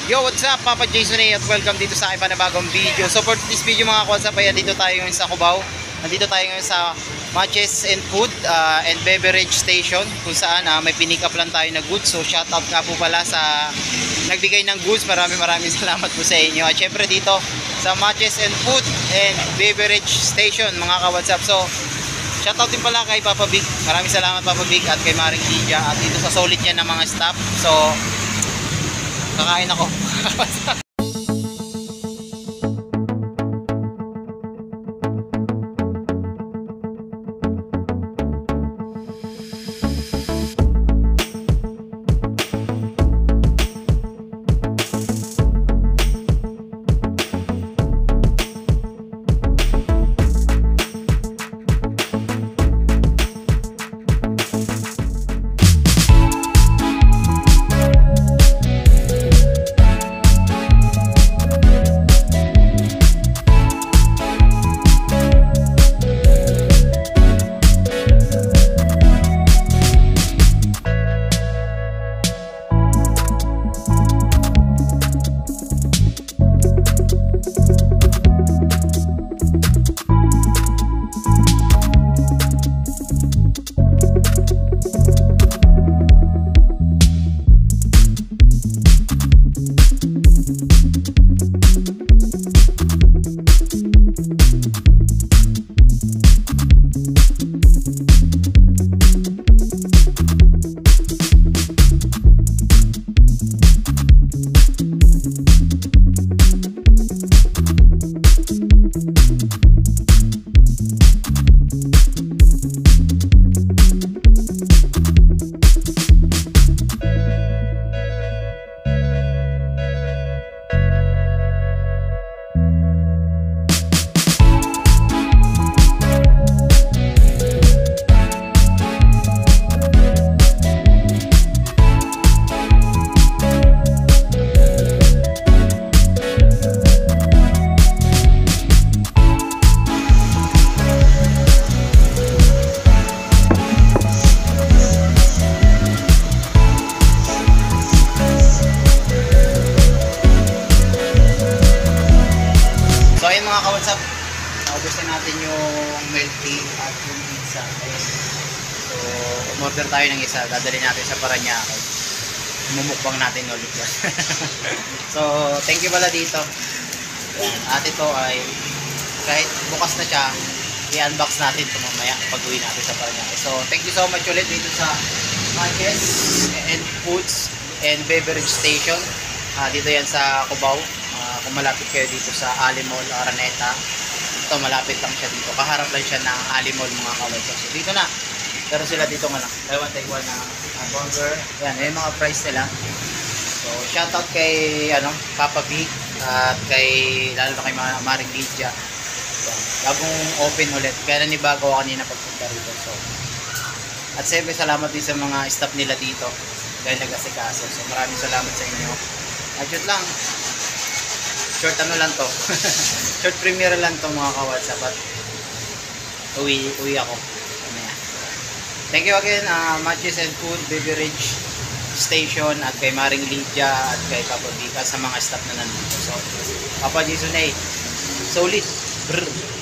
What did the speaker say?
Yo, what's up? Papa Jason A at welcome dito sa aking panibagong video. So for this video mga kawatsap, ayan, dito tayo ngayon sa Cubao. Nandito tayo ngayon sa Matches and Food and Beverage Station, kung saan may pinick up lang tayo na goods. So shout out nga po pala sa nagbigay ng goods. Maraming salamat po sa inyo. At syempre dito sa Matches and Food and Beverage Station mga kawatsap. So shout out din pala kay Papa Big. Maraming salamat Papa Big at kay Maring Lydia. At dito sa solid niya ng mga staff. So kakain ako. Mga kawatsap, naubos na natin yung milk tea at yung pizza. So, umorder tayo ng isa, dadali natin sa Paranaque. Mumukbang natin ulit yan. So, thank you pala dito. At ito ay, kahit bukas na siya, i-unbox natin ito mamaya pag uwi natin sa Paranaque. So, thank you so much ulit dito sa Matches and Foods and Beverage Station. Dito yan sa Cubao. Kung malapit kayo dito sa Ali Mall, Araneta, ito malapit lang siya dito. Kaharap lang siya ng Ali Mall mga kawatsap. So dito na. Pero sila dito nga lang. Taiwan na burger. Yan, yung mga price nila. So shoutout kay Papa Big at kay lalo na kay Maring Lydia. Bagong open ulit. Kaya nanibago ako kanina pagpunta rito. So at siyempre salamat din sa mga staff nila dito dahil nag-asikaso. So maraming salamat sa inyo. At yun lang. Short lang to. Short premiere lang to mga kawatsap. At uwi ako. Thank you again Matches and Food Beverage Station at kay Maring Lydia at kay Papa Bika sa mga staff na nandito. So Papa Jason A, solid. Brr.